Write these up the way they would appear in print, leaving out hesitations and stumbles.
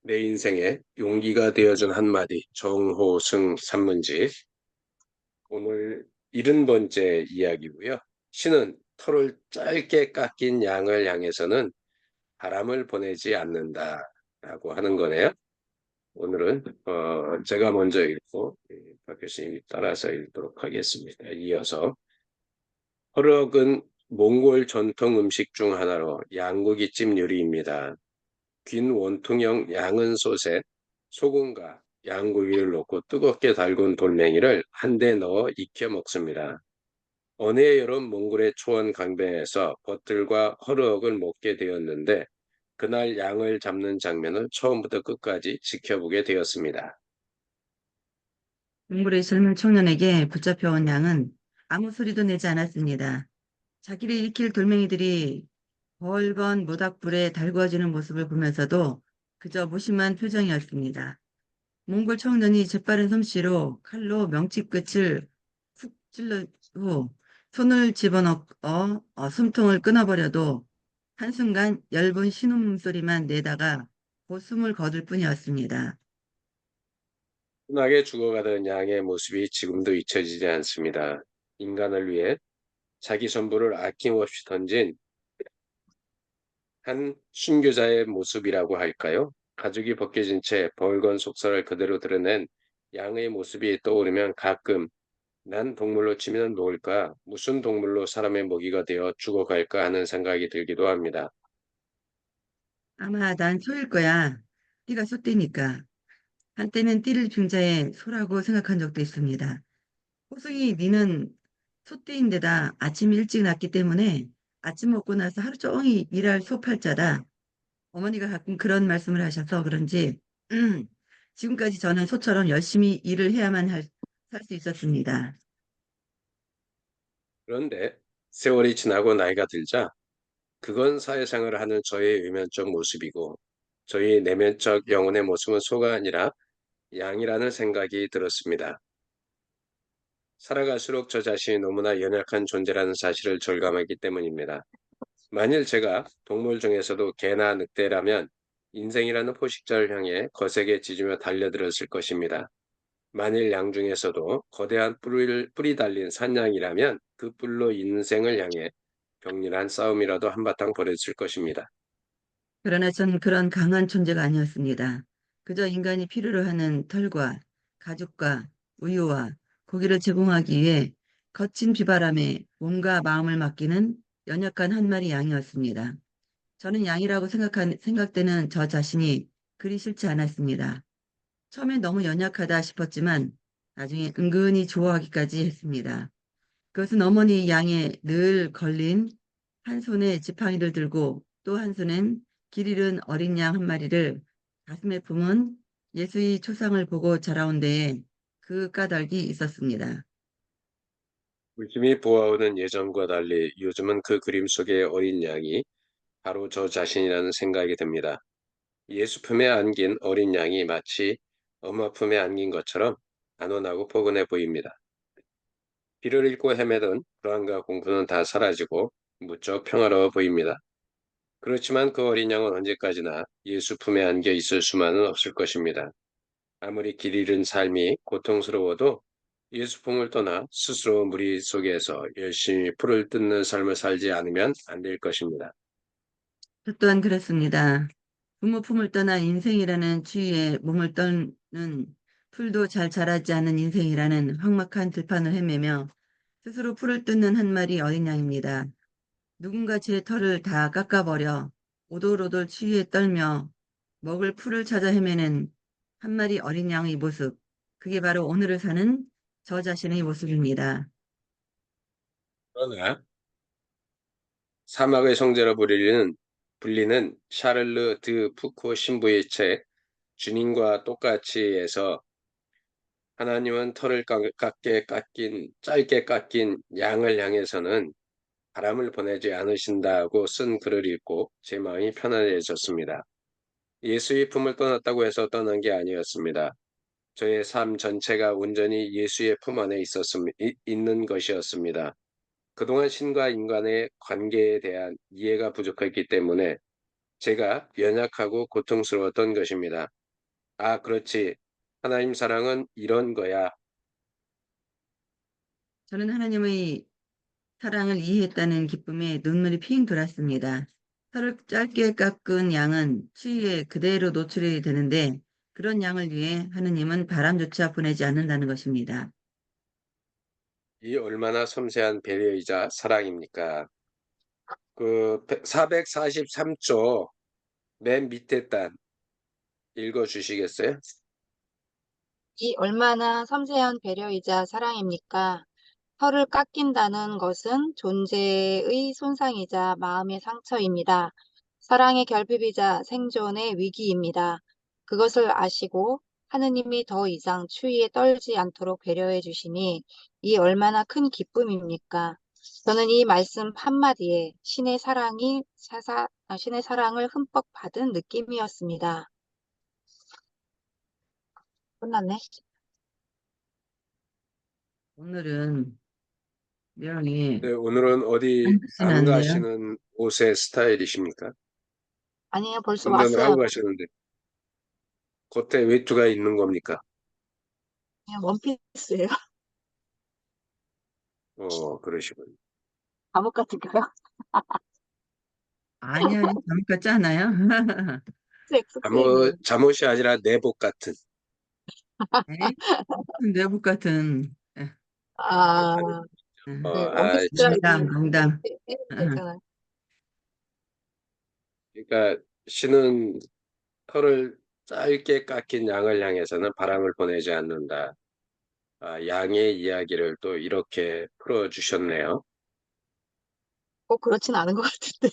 내 인생에 용기가 되어준 한마디, 정호승 산문지. 오늘 70번째 이야기고요. 신은 털을 짧게 깎인 양을 향해서는 바람을 보내지 않는다라고 하는 거네요. 오늘은 제가 먼저 읽고 박 교수님이 따라서 읽도록 하겠습니다. 이어서 허럭은 몽골 전통 음식 중 하나로 양고기찜 요리입니다. 긴 원통형 양은 솥에 소금과 양고기를 넣고 뜨겁게 달군 돌멩이를 한 대 넣어 익혀 먹습니다. 어느 해 여름 몽골의 초원 강변에서 벗들과 허르헉을 먹게 되었는데 그날 양을 잡는 장면을 처음부터 끝까지 지켜보게 되었습니다. 동굴의 젊은 청년에게 붙잡혀온 양은 아무 소리도 내지 않았습니다. 자기를 일으킬 돌멩이들이 벌건 모닥불에 달구어지는 모습을 보면서도 그저 무심한 표정이었습니다. 몽골 청년이 재빠른 솜씨로 칼로 명치 끝을 훅 찔러 후 손을 집어넣어 숨통을 끊어버려도 한순간 엷은 신음소리만 내다가 곧 숨을 거둘 뿐이었습니다. 흔하게 죽어가던 양의 모습이 지금도 잊혀지지 않습니다. 인간을 위해 자기 전부를 아낌없이 던진 한 순교자의 모습이라고 할까요? 가죽이 벗겨진 채 벌건 속살을 그대로 드러낸 양의 모습이 떠오르면 가끔 난 동물로 치면 뭘까? 무슨 동물로 사람의 먹이가 되어 죽어갈까 하는 생각이 들기도 합니다. 아마 난 소일 거야. 네가 소떼니까. 한때는 띠를 빙자해 소라고 생각한 적도 있습니다. 호승이 니는 소띠인데다 아침 일찍 났기 때문에 아침 먹고 나서 하루 종일 일할 소팔자다. 어머니가 가끔 그런 말씀을 하셔서 그런지 지금까지 저는 소처럼 열심히 일을 해야만 살 수 있었습니다. 그런데 세월이 지나고 나이가 들자 그건 사회생활을 하는 저의 외면적 모습이고 저희 내면적 영혼의 모습은 소가 아니라 양이라는 생각이 들었습니다. 살아갈수록 저 자신이 너무나 연약한 존재라는 사실을 절감하기 때문입니다. 만일 제가 동물 중에서도 개나 늑대라면 인생이라는 포식자를 향해 거세게 짖으며 달려들었을 것입니다. 만일 양 중에서도 거대한 뿌리 달린 산양이라면 그 뿔로 인생을 향해 격렬한 싸움이라도 한바탕 벌였을 것입니다. 그러나 전 그런 강한 존재가 아니었습니다. 그저 인간이 필요로 하는 털과 가죽과 우유와 고기를 제공하기 위해 거친 비바람에 몸과 마음을 맡기는 연약한 한 마리 양이었습니다. 저는 양이라고 생각되는 저 자신이 그리 싫지 않았습니다. 처음엔 너무 연약하다 싶었지만 나중에 은근히 좋아하기까지 했습니다. 그것은 어머니 양에 늘 걸린 한 손에 지팡이를 들고 또 한 손엔 길 잃은 어린 양 한 마리를 가슴에 품은 예수의 초상을 보고 자라온 데에 그 까닭이 있었습니다. 물심이 부어오는 예전과 달리 요즘은 그 그림 속의 어린 양이 바로 저 자신이라는 생각이 듭니다. 예수 품에 안긴 어린 양이 마치 엄마 품에 안긴 것처럼 안온하고 포근해 보입니다. 길을 잃고 헤매던 불안과 공포는 다 사라지고 무척 평화로워 보입니다. 그렇지만 그 어린 양은 언제까지나 예수 품에 안겨 있을 수만은 없을 것입니다. 아무리 길 잃은 삶이 고통스러워도 예수 품을 떠나 스스로 무리 속에서 열심히 풀을 뜯는 삶을 살지 않으면 안 될 것입니다. 저 또한 그렇습니다. 부모 품을 떠나 인생이라는 추위에 몸을 떠는 풀도 잘 자라지 않는 인생이라는 확막한 들판을 헤매며 스스로 풀을 뜯는 한 마리 어린 양입니다. 누군가 제 털을 다 깎아버려 오돌오돌 추위에 떨며 먹을 풀을 찾아 헤매는 한 마리 어린 양의 모습. 그게 바로 오늘을 사는 저 자신의 모습입니다. 그러나 사막의 성자로 불리는 샤를르 드 푸코 신부의 책 주님과 똑같이에서 하나님은 털을 짧게 깎인 양을 향해서는 바람을 보내지 않으신다고 쓴 글을 읽고 제 마음이 편안해졌습니다. 예수의 품을 떠났다고 해서 떠난 게 아니었습니다. 저의 삶 전체가 온전히 예수의 품 안에 있는 것이었습니다. 그동안 신과 인간의 관계에 대한 이해가 부족했기 때문에 제가 연약하고 고통스러웠던 것입니다. 아, 그렇지. 하나님 사랑은 이런 거야. 저는 하나님의 사랑을 이해했다는 기쁨에 눈물이 핑 돌았습니다. 털을 짧게 깎은 양은 추위에 그대로 노출이 되는데 그런 양을 위해 하느님은 바람조차 보내지 않는다는 것입니다. 이 얼마나 섬세한 배려이자 사랑입니까? 그 443조 맨 밑에 단 읽어주시겠어요? 이 얼마나 섬세한 배려이자 사랑입니까? 혀를 깎인다는 것은 존재의 손상이자 마음의 상처입니다. 사랑의 결핍이자 생존의 위기입니다. 그것을 아시고 하느님이 더 이상 추위에 떨지 않도록 배려해 주시니 이 얼마나 큰 기쁨입니까? 저는 이 말씀 한마디에 신의 사랑을 흠뻑 받은 느낌이었습니다. 끝났네. 오늘은 내용이 네, 오늘은 어디 많지는 안 않네요. 가시는 옷의 스타일이십니까? 아니에요, 벌써 운전을 하고 왔어요. 가시는데 겉에 외투가 있는 겁니까? 그냥 원피스예요. 그러시군요. 감옥 같은가요? 아니, 아니, 잘못 같지 않아요? 엑스트림이에요. 잠옷이 아니라 내복 같은. 네? 내복 같은, 아, 아니, 네, 아, 원피스 참. 농담, 스트라이프 농담. 괜찮아요. 그러니까 신은 털을 짧게 깎인 양을 향해서는 바람을 보내지 않는다. 아, 양의 이야기를 또 이렇게 풀어주셨네요. 꼭 그렇진 않은 것 같은데.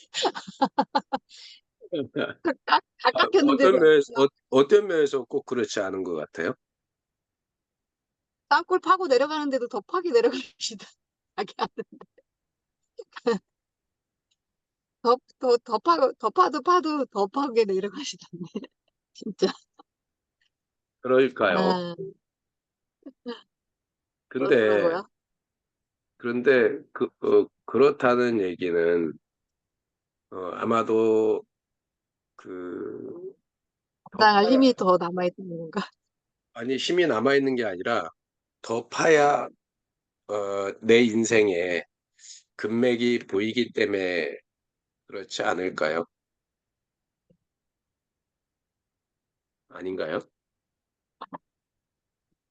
다 아, 깎였는데도 어떤 면에서 꼭 그렇지 않은 것 같아요? 땅굴 파고 내려가는데도 더 파게 내려가시다. 자기 하는데. 더 파도 더 파게 내려가시던데. 진짜. 그럴까요? 아, 근데, 그러고요. 그런데, 그렇다는 얘기는, 아마도, 그, 더 당할 파야, 힘이 더 남아있는 건가? 아니, 힘이 남아있는 게 아니라, 더 파야, 내 인생에 금맥이 보이기 때문에 그렇지 않을까요? 아닌가요?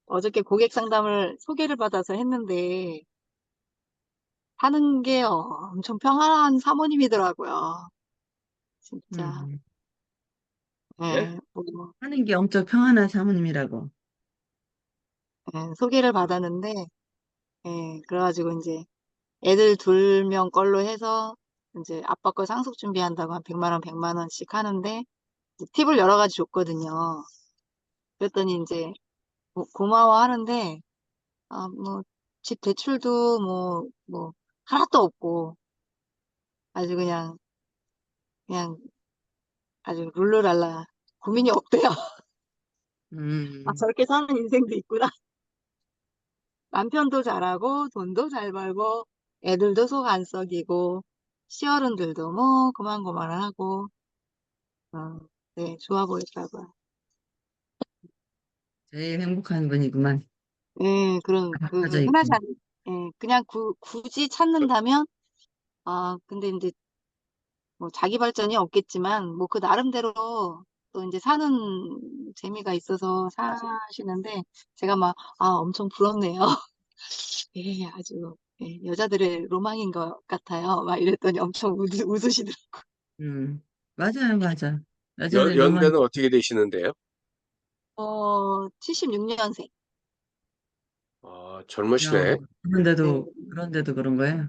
어저께 고객 상담을 소개를 받아서 했는데, 하는 게 엄청 평안한 사모님이더라고요. 진짜. 음, 예? 예, 뭐, 하는 게 엄청 평안한 사모님이라고. 예, 소개를 받았는데, 예, 그래가지고 이제 애들 2명 걸로 해서 이제 아빠 거 상속 준비한다고 한 100만 원, 100만 원씩 하는데, 이제 팁을 여러 가지 줬거든요. 그랬더니 이제 고마워 하는데, 아, 뭐, 집 대출도 하나도 없고, 아주 그냥 아주 룰루랄라 고민이 없대요. 아, 음, 저렇게 사는 인생도 있구나. 남편도 잘하고, 돈도 잘 벌고, 애들도 속 안 썩이고, 시어른들도 뭐, 고만고만하고, 네, 좋아 보였다고요. 제일 행복한 분이구만. 네, 빠져 흔하지 있고. 않, 그냥 굳이 찾는다면, 근데 이제 뭐 자기 발전이 없겠지만, 뭐 그 나름대로 또 이제 사는 재미가 있어서 사시는데, 제가 막, 엄청 부럽네요. 예, 아주, 예, 여자들의 로망인 것 같아요. 막 이랬더니 엄청 웃으시더라고요. 맞아요, 맞아. 여자들 로망, 연배는 어떻게 되시는데요? 76년생. 젊으시네. 야, 네, 그런데도 그런 거예요.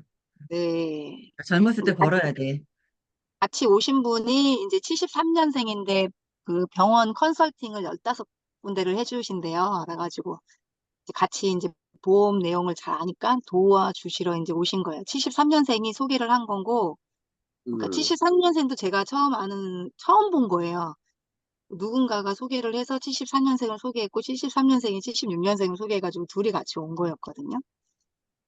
네. 젊었을 때 근데 벌어야 돼. 같이 오신 분이 이제 73년생인데 그 병원 컨설팅을 15군데를 해주신대요. 그래가지고 이제 같이 이제 보험 내용을 잘 아니까 도와주시러 이제 오신 거예요. 73년생이 소개를 한 거고, 그러니까 음, 73년생도 제가 처음 본 거예요. 누군가가 소개를 해서 74년생을 소개했고 73년생이 76년생을 소개해가지고 둘이 같이 온 거였거든요.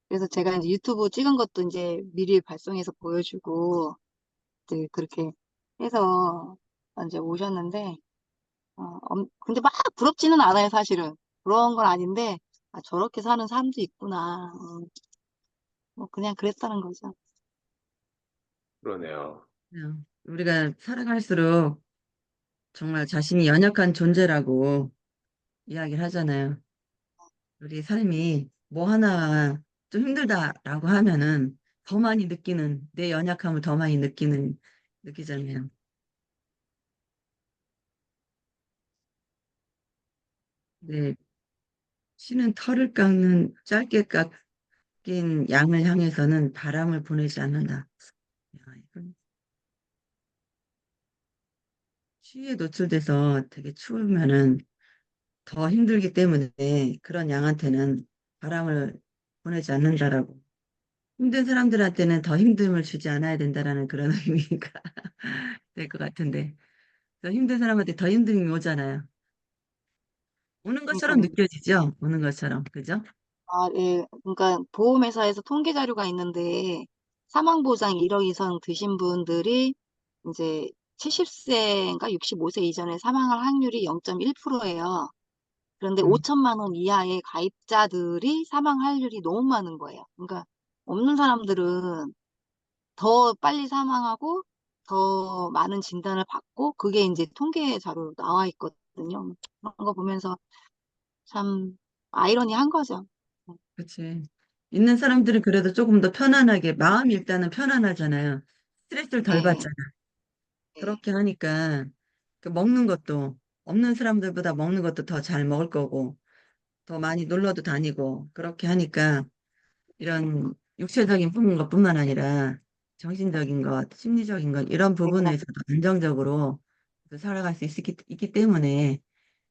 그래서 제가 이제 유튜브 찍은 것도 이제 미리 발송해서 보여주고 이제 그렇게 해서 이제 오셨는데, 근데 막 부럽지는 않아요, 사실은. 그런 건 아닌데, 아, 저렇게 사는 사람도 있구나. 뭐 그냥 그랬다는 거죠. 그러네요. 그냥 우리가 살아갈수록 정말 자신이 연약한 존재라고 이야기를 하잖아요. 우리 삶이 뭐 하나 좀 힘들다라고 하면은 더 많이 느끼는, 내 연약함을 더 많이 느끼잖아요. 네, 쉬는 털을 깎는 짧게 깎인 양을 향해서는 바람을 보내지 않는다. 야, 이건 추위에 노출돼서 되게 추우면은 더 힘들기 때문에 그런 양한테는 바람을 보내지 않는다라고. 힘든 사람들한테는 더 힘듦을 주지 않아야 된다라는 그런 의미가 될 것 같은데. 더 힘든 사람한테 더 힘듦이 오잖아요. 오는 것처럼 그러니까요. 느껴지죠? 오는 것처럼. 그죠? 아, 예. 그러니까 보험회사에서 통계 자료가 있는데 사망보장 1억 이상 드신 분들이 이제 70세인가 65세 이전에 사망할 확률이 0.1%예요. 그런데 음, 5천만 원 이하의 가입자들이 사망 확률이 너무 많은 거예요. 그러니까 없는 사람들은 더 빨리 사망하고 더 많은 진단을 받고 그게 이제 통계 자료로 나와 있거든요. 그런 거 보면서 참 아이러니한 거죠. 그치. 있는 사람들은 그래도 조금 더 편안하게, 마음이 일단은 편안하잖아요. 스트레스를 덜 네, 받잖아. 네, 그렇게 하니까, 그 먹는 것도, 없는 사람들보다 먹는 것도 더 잘 먹을 거고, 더 많이 놀러도 다니고, 그렇게 하니까, 이런 육체적인 것뿐만 아니라, 정신적인 것, 심리적인 것, 이런 네, 부분에서도 안정적으로 살아갈 수 있기 때문에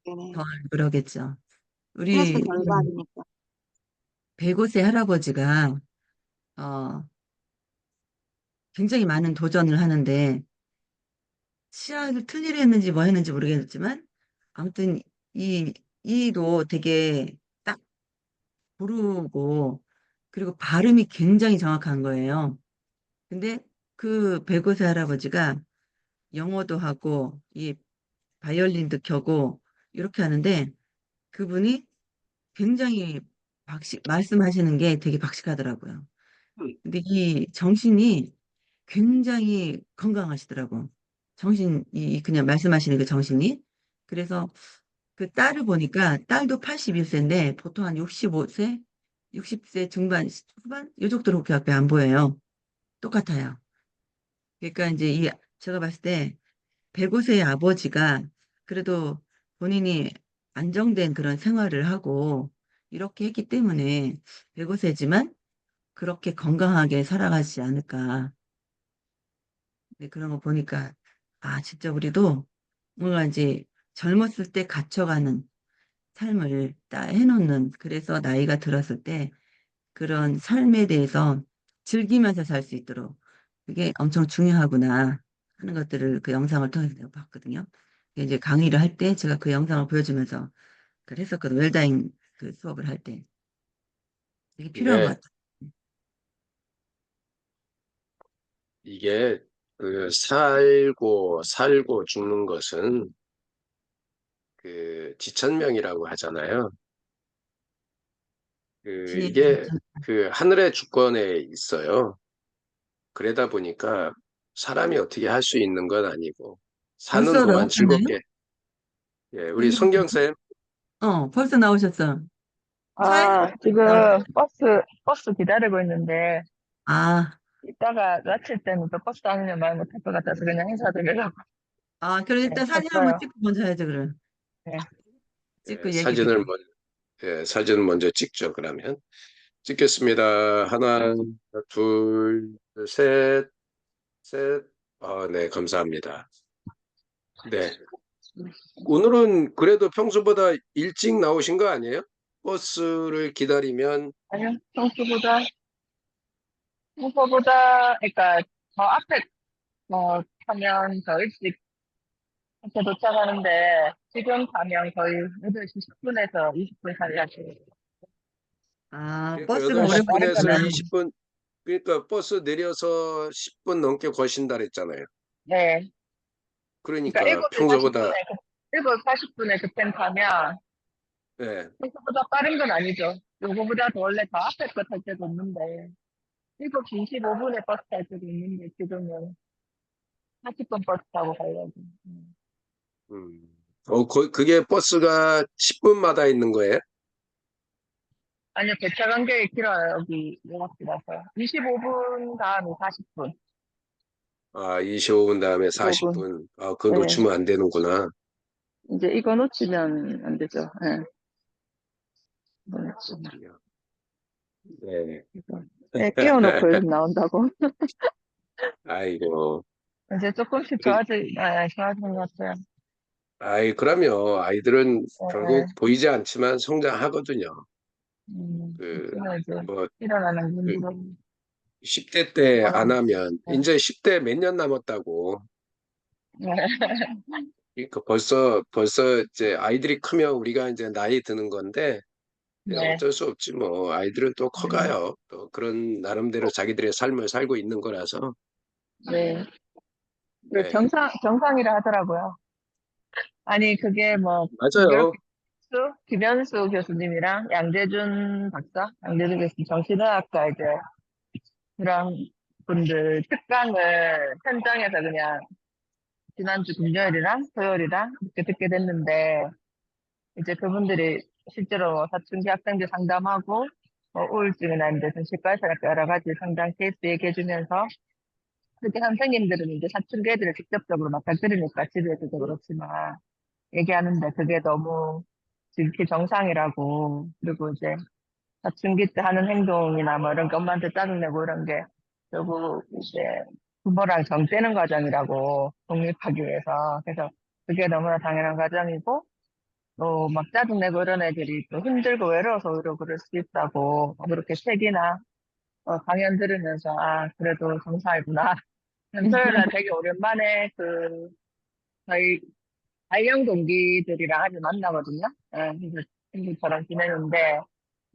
네, 네. 더 그러겠죠. 스트레스 우리 덜 받으니까. 105세 할아버지가, 어, 굉장히 많은 도전을 하는데, 치아를 틀니를 했는지 뭐 했는지 모르겠지만, 아무튼 이, 이도 되게 딱 고르고, 그리고 발음이 굉장히 정확한 거예요. 근데 그 105세 할아버지가 영어도 하고, 이 바이올린도 켜고, 이렇게 하는데, 그분이 굉장히 말씀하시는 게 되게 박식하더라고요. 음. 근데 이 정신이 굉장히 건강하시더라고. 그냥 말씀하시는 그 정신이. 그래서 그 딸을 보니까 딸도 81세인데 보통 한 65세, 60세 중반, 후반? 요 정도로밖에 안 보여요. 똑같아요. 그러니까 이제 제가 봤을 때 105세의 아버지가 그래도 본인이 안정된 그런 생활을 하고 이렇게 했기 때문에 105세지만 그렇게 건강하게 살아가지 않을까. 네, 그런 거 보니까, 아, 진짜 우리도 뭔가 이제 젊었을 때 갇혀가는 삶을 딱 해놓는, 그래서 나이가 들었을 때 그런 삶에 대해서 즐기면서 살 수 있도록 그게 엄청 중요하구나 하는 것들을 그 영상을 통해서 내가 봤거든요. 이제 강의를 할 때 제가 그 영상을 보여주면서 그걸 했었거든. 웰다잉 그 수업을 할 때. 되게 필요한 것 이게, 같아요. 이게, 살고 죽는 것은 지천명이라고 하잖아요. 진입, 이게 하늘의 주권에 있어요. 그러다 보니까 사람이 어떻게 할 수 있는 건 아니고, 사는 벌써 동안 나오셨나요? 즐겁게, 예, 우리 성경, 성경쌤, 벌써 나오셨어. 차에서 지금 나오셨어. 버스 기다리고 있는데, 아, 이따가 마칠 때는 또 버스 다니면 말 못할 것 같아서 그냥 인사드리려고, 그럼 네, 일단 사진 한번 탔어요. 찍고 먼저 해야죠, 그럼. 네. 찍고 얘기 듣고. 사진을 먼저 찍죠, 그러면. 찍겠습니다. 하나, 둘, 셋, 셋. 네, 감사합니다. 네. 오늘은 그래도 평소보다 일찍 나오신 거 아니에요? 버스를 기다리면, 아니요, 평소보다, 그러니까, 더 앞에, 타면 더 일찍 앞에 도착하는데, 지금 가면 거의 8시 10분에서 20분 사이까지. 그러니까 버스가 좀 더 오래 8시 10분에서 걸리구나. 빠르거나, 20분, 그러니까 버스 내려서 10분 넘게 거신다 그랬잖아요. 네. 그러니까 그러니까 평소보다 7시 40분에 급행 타면 예, 평소보다 빠른 건 아니죠. 요거보다도 원래 더 앞에 거 탈 때도 있는데 7시 25분에 버스 탈 때도 있는데 지금은 40분 버스 타고 가려고. 음. 그게 버스가 10분마다 있는 거예요? 아니요, 배차 간격이 길어요. 여기 요각지라서 25분 다음에 40분. 아, 25분 다음에 15분. 40분. 아, 그거 네. 놓치면 안 되는구나. 이제 이거 놓치면 안 되죠. 예. 이거 놓치면. 네. 이거. 애 끼워놓고 여기 나온다고. 아이고. 이제 조금씩 그, 좋아지는 것 같아요. 그러면 아이들은 결국 예. 보이지 않지만 성장하거든요. 그, 그래서 이제 뭐, 일어나는 그 분들은 10대 때 워낙, 안 하면 이제 10대 몇 년 남았다고. 네. 그러니까 벌써 이제 아이들이 크면 우리가 이제 나이 드는 건데 네. 어쩔 수 없지 뭐. 아이들은 또 음, 커가요. 또 그런 나름대로 자기들의 삶을 살고 있는 거라서. 네. 그 네. 경상이라 하더라고요. 아니, 그게 뭐, 맞아요. 김현수 교수님이랑 양재준 박사, 양재준 교수님 정신의학과 이제 그런 분들 특강을 현장에서 그냥 지난주 금요일이랑 토요일이랑 이렇게 듣게 됐는데, 이제 그분들이 실제로 뭐 사춘기 학생들 상담하고, 뭐 우울증이나 이제 정신과에서 여러 가지 상담 케이스 얘기해주면서, 그렇게 선생님들은 이제 사춘기 애들을 직접적으로 맞닥뜨리니까 집에서도 그렇지만, 얘기하는데 그게 너무 지극히 정상이라고, 그리고 이제 사춘기 때 하는 행동이나 뭐 이런 게 엄마한테 짜증내고 이런 게 결국 이제 부모랑 정 떼는 과정이라고 독립하기 위해서. 그래서 그게 너무나 당연한 과정이고 또 막 짜증내고 이런 애들이 또 힘들고 외로워서 오히려 그럴 수 있다고 그렇게 책이나 강연 들으면서 아 그래도 정상이구나. 토요일 날 되게 오랜만에 그 저희 발령 동기들이랑 아주 만나거든요. 예, 그래서 친구처럼 지내는데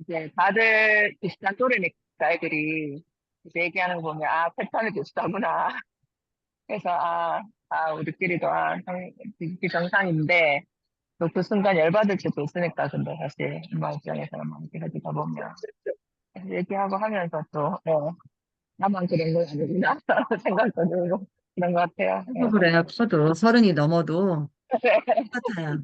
이제 다들 비슷한 또래니까 애들이 이제 얘기하는 거 보면 아 패턴이 비슷하구나. 그래서 우리끼리도 이게 정상인데 또 그 순간 열받을 때도 있으니까 근데 사실 엄마 입장에서는 막 이렇게 가지다 보면 그래서 얘기하고 하면서 또 나만 그런 건 아니구나 생각도 들고 그런 것 같아요. 커도 그래요. 커도 서른이 넘어도 똑같아요.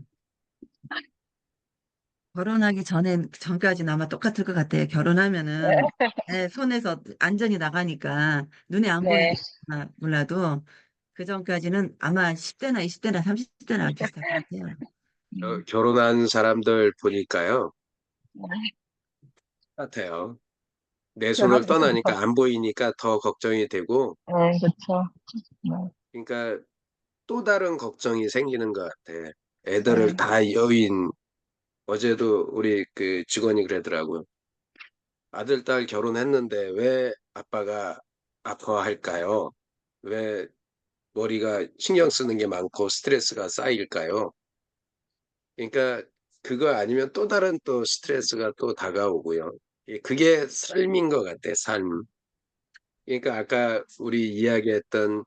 결혼하기 전까지는 아마 똑같을 것 같아요. 결혼하면은 내 손에서 안전이 나가니까 눈에 안 네. 보이나 몰라도 그 전까지는 아마 10대나 20대나 30대나 비슷할 것 같아요. 음, 결혼한 사람들 보니까요. 같아요. 내 손을 떠나니까 안 보이니까 더 걱정이 되고, 네, 그렇죠. 네, 그러니까 또 다른 걱정이 생기는 것 같아. 애들을 네. 다 여인, 어제도 우리 그 직원이 그러더라고요. 아들, 딸 결혼했는데 왜 아빠가 아파할까요? 왜 머리가 신경 쓰는 게 많고 스트레스가 쌓일까요? 그러니까 그거 아니면 또 다른 또 스트레스가 또 다가오고요. 그게 삶인 것 같아, 삶. 그러니까 아까 우리 이야기했던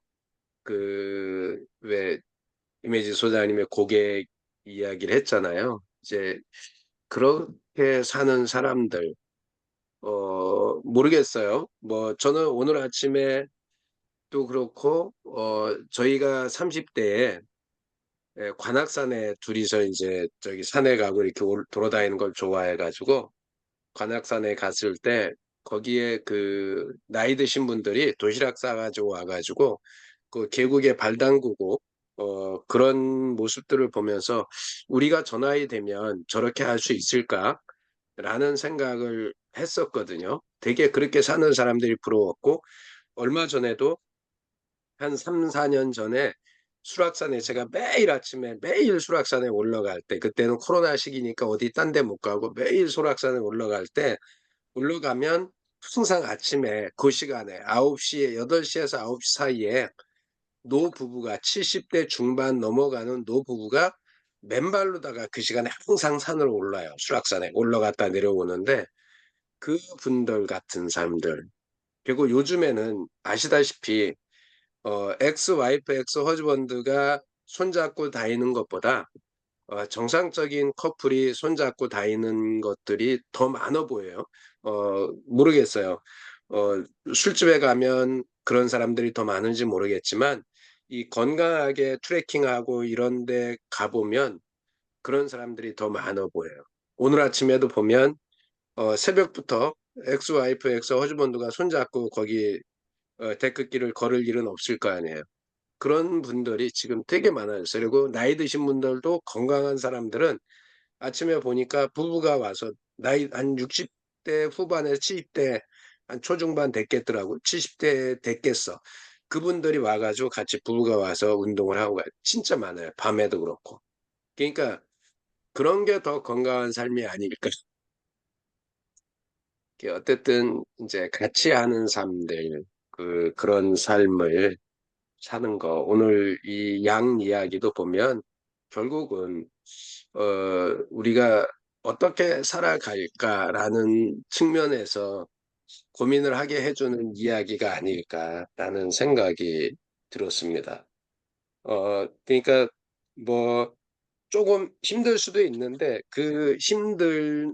왜 이미지 소장님의 고객 이야기를 했잖아요. 이제 그렇게 사는 사람들, 모르겠어요. 뭐 저는 오늘 아침에 또 그렇고, 저희가 30대에 관악산에 둘이서 이제 저기 산에 가고 이렇게 돌아다니는 걸 좋아해가지고 관악산에 갔을 때 거기에 그 나이 드신 분들이 도시락 싸가지고 와가지고 그 계곡에 발 담그고 그런 모습들을 보면서 우리가 저 나이 되면 저렇게 할 수 있을까라는 생각을 했었거든요. 되게 그렇게 사는 사람들이 부러웠고 얼마 전에도 한 3, 4년 전에 수락산에 제가 매일 아침에 매일 수락산에 올라갈 때 그때는 코로나 시기니까 어디 딴 데 못 가고 매일 수락산에 올라갈 때 올라가면 항상 아침에 그 시간에 9시에 8시에서 9시 사이에 노부부가 70대 중반 넘어가는 노부부가 맨발로다가 그 시간에 항상 산을 올라요. 수락산에 올라갔다 내려오는데 그분들 같은 사람들 그리고 요즘에는 아시다시피 엑스 와이프 엑스 허즈번드가 손잡고 다니는 것보다 정상적인 커플이 손잡고 다니는 것들이 더 많아 보여요. 모르겠어요. 어, 술집에 가면 그런 사람들이 더 많은지 모르겠지만 이 건강하게 트레킹하고 이런 데 가보면 그런 사람들이 더 많아 보여요. 오늘 아침에도 보면 새벽부터 엑스 와이프, 엑스 허즈번드가 손잡고 거기 데크길을 걸을 일은 없을 거 아니에요. 그런 분들이 지금 되게 많아졌어요. 그리고 나이 드신 분들도 건강한 사람들은 아침에 보니까 부부가 와서 나이 한 60대 후반에 70대 한 초중반 됐겠더라고. 70대 됐겠어. 그분들이 와가지고 같이 부부가 와서 운동을 하고 가요. 진짜 많아요. 밤에도 그렇고. 그러니까 그런 게 더 건강한 삶이 아닐까. 어쨌든 이제 같이 하는 삶들, 그런 삶을 사는 거. 오늘 이 양 이야기도 보면 결국은 우리가 어떻게 살아갈까라는 측면에서 고민을 하게 해주는 이야기가 아닐까라는 생각이 들었습니다. 그러니까 뭐 조금 힘들 수도 있는데 그 힘든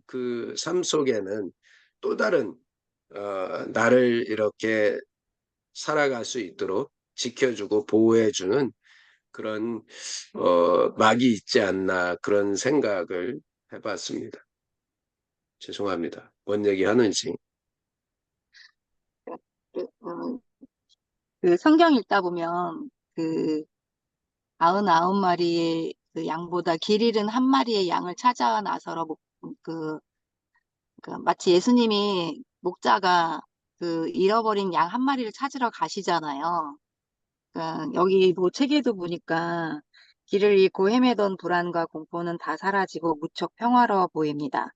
그 삶 속에는 또 다른 나를 이렇게 살아갈 수 있도록 지켜주고 보호해주는 그런 막이 있지 않나 그런 생각을 해봤습니다. 죄송합니다. 뭔 얘기 하는지. 그, 그 성경 읽다 보면 그 99마리의 그 양보다 길 잃은 한 마리의 양을 찾아 나서러 그, 그 마치 예수님이 목자가 그 잃어버린 양 한 마리를 찾으러 가시잖아요. 여기 뭐 책에도 보니까 길을 잃고 헤매던 불안과 공포는 다 사라지고 무척 평화로워 보입니다.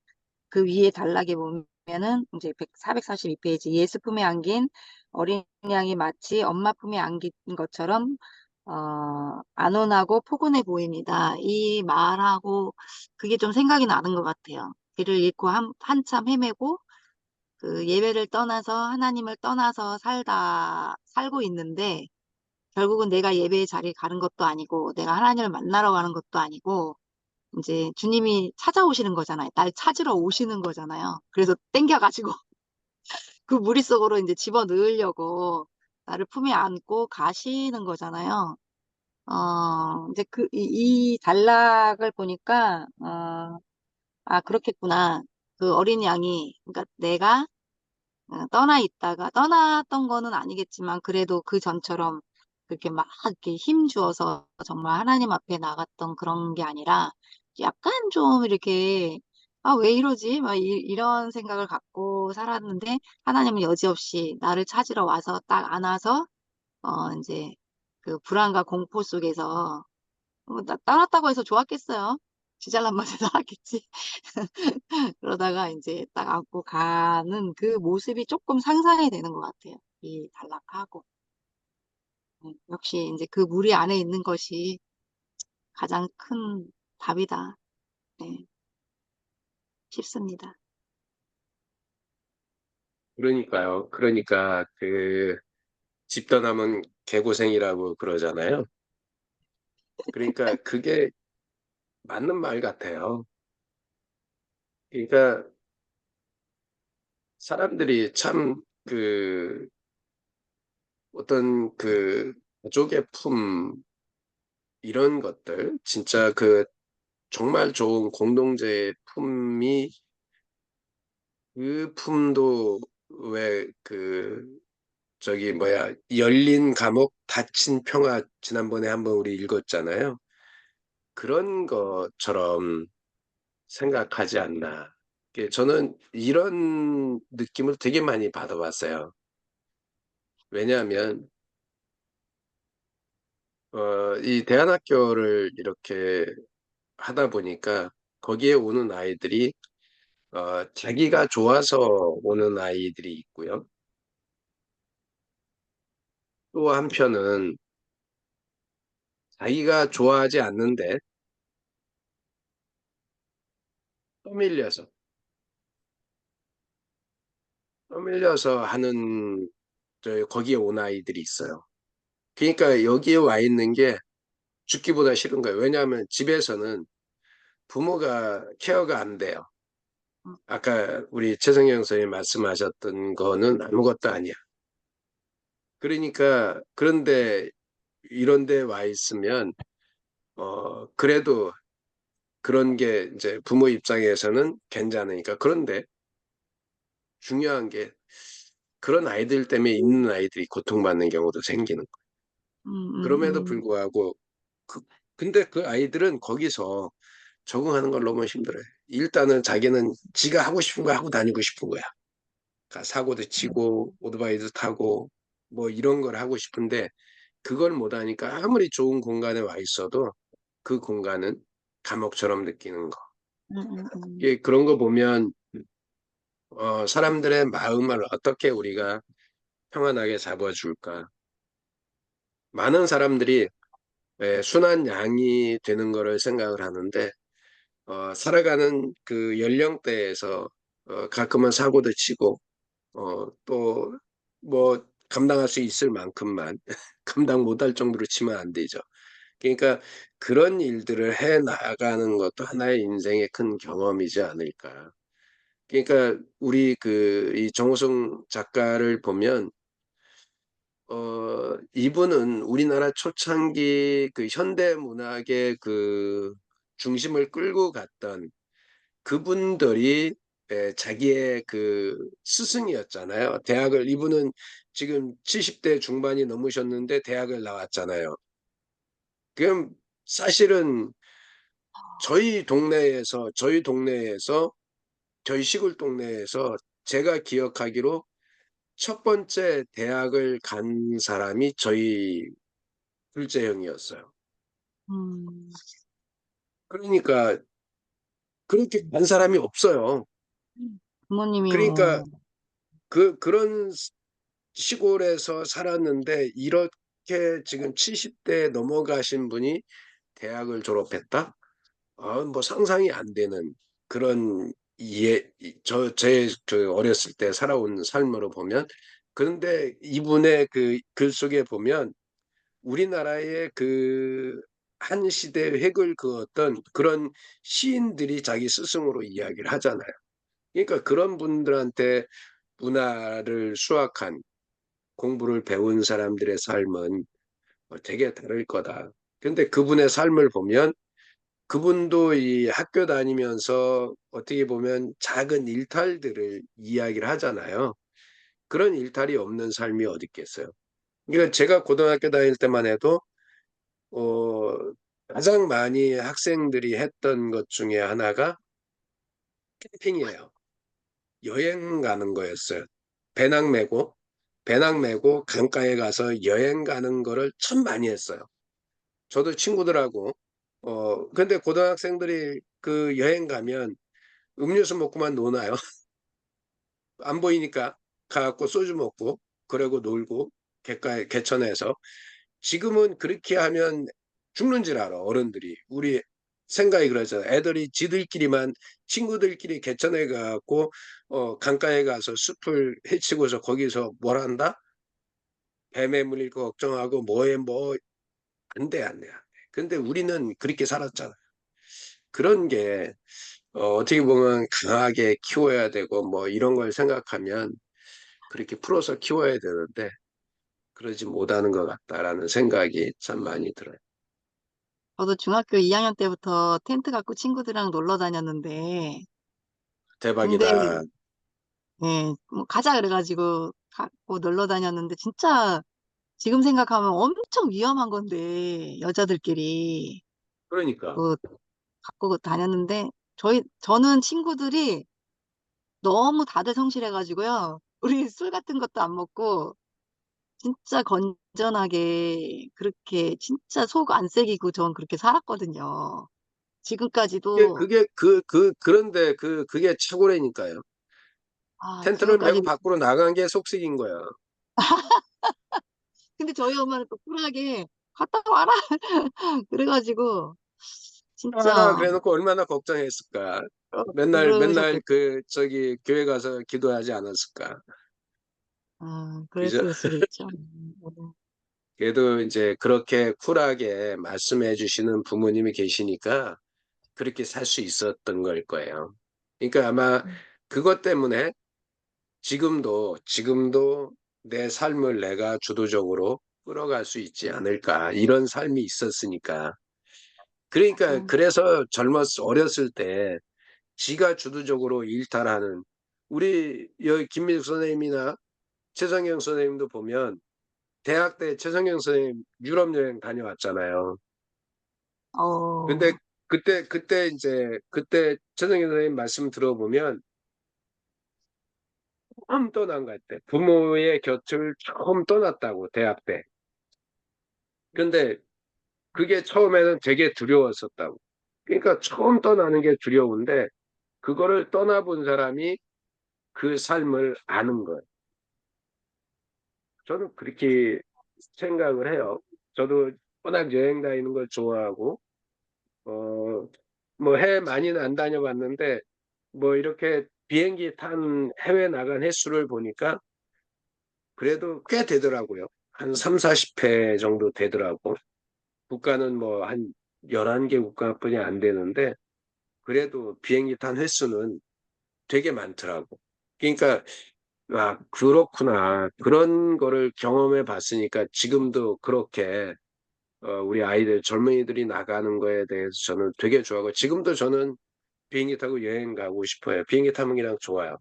그 위에 단락에 보면은 이제 442페이지 예수 품에 안긴 어린 양이 마치 엄마 품에 안긴 것처럼 안온하고 포근해 보입니다. 이 말하고 그게 좀 생각이 나는 것 같아요. 길을 잃고 한참 헤매고 그 예배를 떠나서 하나님을 떠나서 살고 있는데 결국은 내가 예배의 자리에 가는 것도 아니고 내가 하나님을 만나러 가는 것도 아니고 이제 주님이 찾아오시는 거잖아요. 날 찾으러 오시는 거잖아요. 그래서 땡겨가지고 그 무리 속으로 이제 집어 넣으려고 나를 품에 안고 가시는 거잖아요. 이제 이 단락을 보니까, 아, 그렇겠구나. 그 어린 양이, 그러니까 내가 떠나 있다가, 떠났던 거는 아니겠지만, 그래도 그 전처럼 그렇게 막 이렇게 힘 주어서 정말 하나님 앞에 나갔던 그런 게 아니라, 약간 좀 이렇게, 아, 왜 이러지? 막 이런 생각을 갖고 살았는데, 하나님은 여지없이 나를 찾으러 와서 딱 안아서, 이제 그 불안과 공포 속에서, 떠났다고 해서 좋았겠어요. 쥐잘난 맛에 살았겠지. 그러다가 이제 딱 안고 가는 그 모습이 조금 상상이 되는 것 같아요. 이 단락하고. 역시 이제 그 무리 안에 있는 것이 가장 큰 답이다. 네, 싶습니다. 그러니까요. 그러니까 그 집 떠나면 개고생이라고 그러잖아요. 그러니까 그게 맞는 말 같아요. 그러니까 사람들이 참 어떤 가족의 품 이런 것들 진짜 정말 좋은 공동체의 품이 그 품도 왜 저기 뭐야 열린 감옥 닫힌 평화 지난번에 한번 우리 읽었잖아요. 그런 것처럼 생각하지 않나. 저는 이런 느낌을 되게 많이 받아봤어요. 왜냐하면 이 대안학교를 이렇게 하다 보니까 거기에 오는 아이들이 자기가 좋아서 오는 아이들이 있고요. 또 한편은 자기가 좋아하지 않는데 떠밀려서 떠밀려서 하는 거기에 온 아이들이 있어요. 그러니까 여기에 와 있는 게 죽기보다 싫은 거예요. 왜냐하면 집에서는 부모가 케어가 안 돼요. 아까 우리 최성영 선생님 말씀하셨던 거는 아무것도 아니야. 그러니까 그런데 이런 데 와 있으면 그래도 그런 게 이제 부모 입장에서는 괜찮으니까. 그런데 중요한 게 그런 아이들 때문에 있는 아이들이 고통받는 경우도 생기는 거예요. 음, 그럼에도 음, 불구하고 근데 그 아이들은 거기서 적응하는 걸 너무 힘들어요. 일단은 자기는 지가 하고 싶은 거 하고 다니고 싶은 거야. 그러니까 사고도 치고 오토바이도 타고 뭐 이런 걸 하고 싶은데 그걸 못 하니까 아무리 좋은 공간에 와 있어도 그 공간은 감옥처럼 느끼는 거. 예, 그런 거 보면 사람들의 마음을 어떻게 우리가 평안하게 잡아줄까? 많은 사람들이 순한 양이 되는 거를 생각을 하는데 살아가는 그 연령대에서 가끔은 사고도 치고 또 뭐 감당할 수 있을 만큼만 감당 못할 정도로 치면 안 되죠. 그러니까 그런 일들을 해 나가는 것도 하나의 인생의 큰 경험이지 않을까. 그러니까 우리 그 이 정호성 작가를 보면 이분은 우리나라 초창기 그 현대 문학의 그 중심을 끌고 갔던 그분들이 자기의 그 스승이었잖아요. 대학을 이분은 지금 70대 중반이 넘으셨는데 대학을 나왔잖아요. 그럼 사실은 저희 동네에서 저희 시골 동네에서 제가 기억하기로 첫 번째 대학을 간 사람이 저희 둘째 형이었어요. 음, 그러니까 그렇게 간 사람이 없어요. 부모님이 그러니까 뭐, 그런 시골에서 살았는데 이렇게 지금 70대 넘어가신 분이 대학을 졸업했다? 뭐 상상이 안 되는 그런 제 어렸을 때 살아온 삶으로 보면 그런데 이분의 그 글 속에 보면 우리나라의 그 한 시대의 획을 그었던 그런 시인들이 자기 스승으로 이야기를 하잖아요. 그러니까 그런 분들한테 문화를 수학한 공부를 배운 사람들의 삶은 되게 다를 거다. 근데 그분의 삶을 보면 그분도 이 학교 다니면서 어떻게 보면 작은 일탈들을 이야기를 하잖아요. 그런 일탈이 없는 삶이 어디 있겠어요. 그러니까 제가 고등학교 다닐 때만 해도 어, 가장 많이 학생들이 했던 것 중에 하나가 캠핑이에요. 여행 가는 거였어요. 배낭 메고 배낭 메고 강가에 가서 여행 가는 거를 참 많이 했어요. 저도 친구들하고 근데 고등학생들이 그 여행 가면 음료수 먹고만 노나요? 안 보이니까 가갖고 소주 먹고 그러고 놀고 갯가에 개천에서 지금은 그렇게 하면 죽는 줄 알아 어른들이 우리 생각이 그러잖아. 애들이 지들끼리만 친구들끼리 개천에 가갖고 강가에 가서 숲을 헤치고서 거기서 뭘 한다? 뱀에 물릴 거 걱정하고 뭐해 뭐 안 돼, 안 돼, 안 돼. 근데 우리는 그렇게 살았잖아. 그런 게 어떻게 보면 강하게 키워야 되고 뭐 이런 걸 생각하면 그렇게 풀어서 키워야 되는데 그러지 못하는 것 같다라는 생각이 참 많이 들어요. 저도 중학교 2학년 때부터 텐트 갖고 친구들이랑 놀러 다녔는데, 근데, 대박이다. 예, 뭐 가자 그래가지고 갖고 놀러 다녔는데, 진짜 지금 생각하면 엄청 위험한 건데, 여자들끼리 그러니까 그 갖고 다녔는데, 저는 친구들이 너무 다들 성실해가지고요. 우리 술 같은 것도 안 먹고, 진짜 건전하게 그렇게 진짜 속 안 새기고 전 그렇게 살았거든요. 그게 지금까지도, 그게 그런데 그게 착오라니까요. 텐트를 메고 지금까지도. 밖으로 나간 게 속색인 거야. 근데 저희 엄마는 또 쿨하게 갔다 와라. 그래가지고, 하나 진짜, 그래놓고 얼마나 걱정했을까. 맨날 맨날 그러셨겠, 그 저기 교회 가서 기도하지 않았을까. 그죠? 그랬을 수도 있죠. 그래도 이제 그렇게 쿨하게 말씀해 주시는 부모님이 계시니까 그렇게 살 수 있었던 걸 거예요. 그러니까 아마 그것 때문에 지금도 내 삶을 내가 주도적으로 끌어갈 수 있지 않을까. 이런 삶이 있었으니까. 그러니까 맞아요. 그래서 어렸을 때 지가 주도적으로 일탈하는 우리 여기 김민숙 선생님이나 최성경 선생님도 보면 대학 때 최성경 선생님 유럽 여행 다녀왔잖아요. 근데 어, 그때 최성경 선생님 말씀 들어보면 처음 떠난 것 같아. 부모의 곁을 처음 떠났다고 대학 때. 근데 그게 처음에는 되게 두려웠었다고. 그러니까 처음 떠나는 게 두려운데 그거를 떠나본 사람이 그 삶을 아는 거예요. 저는 그렇게 생각을 해요. 저도 워낙 여행 다니는 걸 좋아하고, 뭐 해외 많이는 안 다녀봤는데, 뭐 이렇게 비행기 탄 해외 나간 횟수를 보니까 그래도 꽤 되더라고요. 한 3, 40회 정도 되더라고. 국가는 뭐 한 11개 국가뿐이 안 되는데, 그래도 비행기 탄 횟수는 되게 많더라고. 그러니까 아, 그렇구나. 그런 거를 경험해 봤으니까 지금도 그렇게 우리 아이들, 젊은이들이 나가는 거에 대해서 저는 되게 좋아하고 지금도 저는 비행기 타고 여행 가고 싶어요. 비행기 타는 게 그냥 좋아요.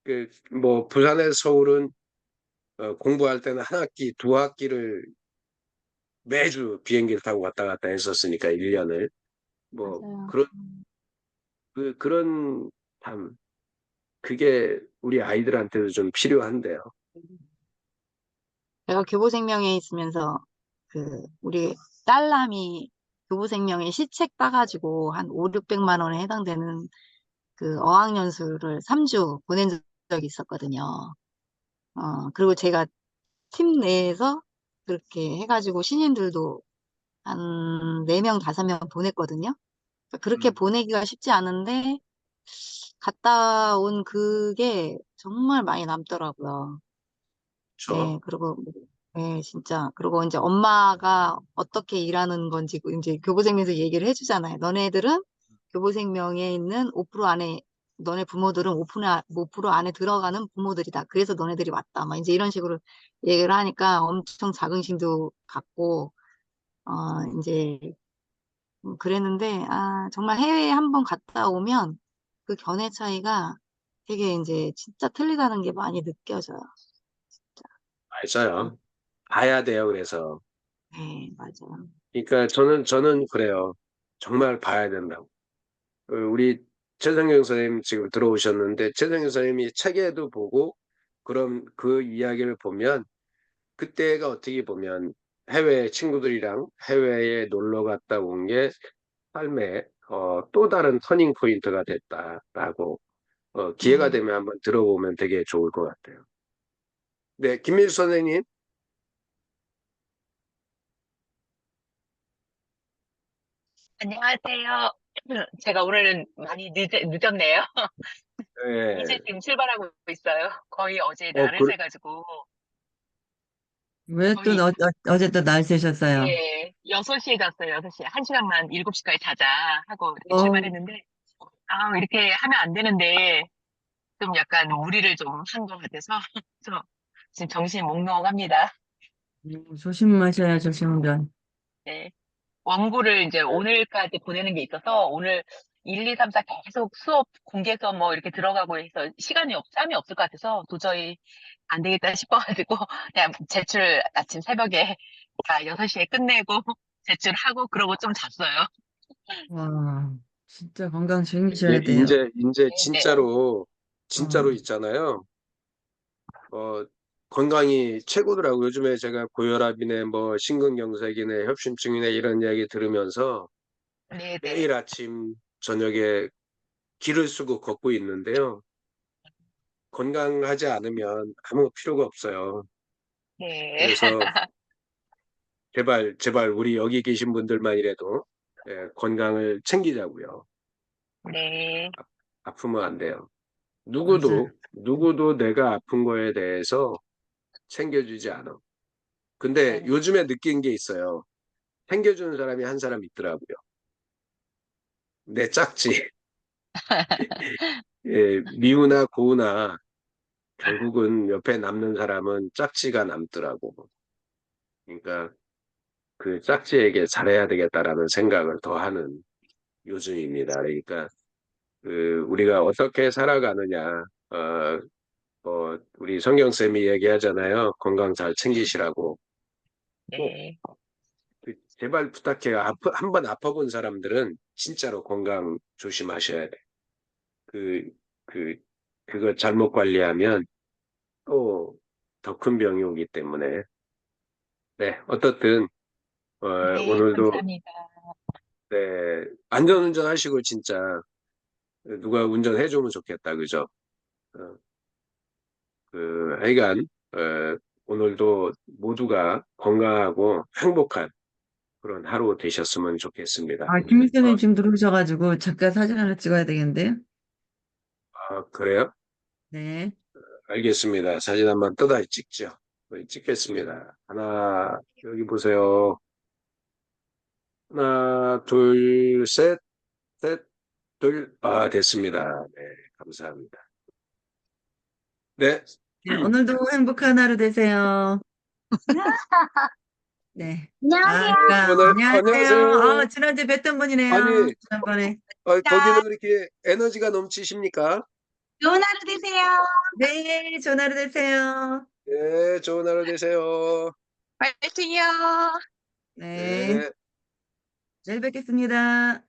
그, 뭐, 부산에서 서울은 공부할 때는 한 학기, 두 학기를 매주 비행기를 타고 왔다 갔다 했었으니까 1년을. 뭐, 맞아요. 그런 참, 그게 우리 아이들한테도 좀 필요한데요. 제가 교보생명에 있으면서 우리 딸남이 교보생명에 시책 따가지고 한 5, 600만 원에 해당되는 그 어학연수를 3주 보낸 적이 있었거든요. 그리고 제가 팀 내에서 그렇게 해가지고 신인들도 한 4명, 5명 보냈거든요. 그렇게 음, 보내기가 쉽지 않은데 갔다 온 그게 정말 많이 남더라고요. 저, 네, 그리고, 네, 진짜. 그리고 이제 엄마가 어떻게 일하는 건지 이제 교보생명에서 얘기를 해주잖아요. 너네들은 교보생명에 있는 5% 안에, 너네 부모들은 5% 안에 들어가는 부모들이다. 그래서 너네들이 왔다. 막 이제 이런 식으로 얘기를 하니까 엄청 자긍심도 갖고, 이제 그랬는데, 정말 해외에 한번 갔다 오면 그 견해 차이가 되게 이제 진짜 틀리다는 게 많이 느껴져요. 맞아요. 봐야 돼요, 그래서. 네, 맞아요. 그러니까 저는 그래요. 정말 봐야 된다고. 우리 최성경 선생님 지금 들어오셨는데, 최성경 선생님이 책에도 보고, 그럼 그 이야기를 보면, 그때가 어떻게 보면 해외 친구들이랑 해외에 놀러 갔다 온 게 삶의 또 다른 터닝 포인트가 됐다라고, 기회가 네. 되면 한번 들어보면 되게 좋을 것 같아요. 네, 김민수 선생님. 안녕하세요. 제가 오늘은 많이 늦었네요. 이제 네. 지금 출발하고 있어요. 거의 어제 어, 날을 그, 새가지고, 왜 또 거의, 어제 또 날 새셨어요? 예, 6시에 잤어요. 6시에. 1시간만 7시까지 자자 하고 이렇게 어, 출발했는데, 이렇게 하면 안 되는데, 좀 약간 무리를 좀 한 것 같아서, 저 지금 정신이 몽롱합니다. 조심하셔야 조심운전. 네. 원고를 이제 오늘까지 보내는 게 있어서 오늘 1, 2, 3, 4 계속 수업 공개 수업 뭐 이렇게 들어가고 해서 짬이 없을 것 같아서 도저히 안 되겠다 싶어가지고 그냥 제출 아침 새벽에 다 6시에 끝내고 제출하고 그러고 좀 잤어요. 와, 진짜 건강 이제, 챙기셔야 돼요. 이제 네, 진짜로 어, 있잖아요. 어, 건강이 최고더라고요. 요즘에 제가 고혈압이네, 뭐, 심근경색이네, 협심증이네, 이런 이야기 들으면서 네, 네, 매일 아침, 저녁에 기를 쓰고 걷고 있는데요. 건강하지 않으면 아무 필요가 없어요. 네, 그래서 제발 우리 여기 계신 분들만이라도 건강을 챙기자고요. 네, 아프면 안 돼요. 맞아요. 누구도 내가 아픈 거에 대해서 챙겨주지 않아. 근데 네. 요즘에 느낀 게 있어요. 챙겨주는 사람이 한 사람 있더라고요. 내 짝지. 예, 미우나 고우나 결국은 옆에 남는 사람은 짝지가 남더라고. 그러니까 그 짝지에게 잘해야 되겠다라는 생각을 더 하는 요즘입니다. 그러니까 그 우리가 어떻게 살아가느냐, 우리 성경쌤이 얘기하잖아요. 건강 잘 챙기시라고. 꼭 네. 제발 부탁해요. 한번 아파본 사람들은 진짜로 건강 조심하셔야 돼. 그, 그, 그거 잘못 관리하면 또 더 큰 병이 오기 때문에. 네, 어떻든, 네, 오늘도, 감사합니다. 네, 안전운전 하시고 진짜 누가 운전해주면 좋겠다. 그죠? 어, 하여간, 오늘도 모두가 건강하고 행복한 그런 하루 되셨으면 좋겠습니다. 아, 김민선님 지금 들어오셔가지고 잠깐 사진 하나 찍어야 되겠는데요? 그래요? 네. 알겠습니다. 사진 한번 뜯어 찍죠. 찍겠습니다. 하나, 여기 보세요. 하나, 둘, 셋, 셋, 둘. 됐습니다. 네, 감사합니다. 네, 네, 오늘도 행복한 하루 되세요. 네. 안녕하세요. 안녕하세요. 안녕하세요. 지난주에 뵀던 분이네요. 아니, 지난번에. 거기는 이렇게 에너지가 넘치십니까? 좋은 하루 되세요. 네, 좋은 하루 되세요. 네, 좋은 하루 되세요. 파이팅이요. 네, 네. 내일 뵙겠습니다.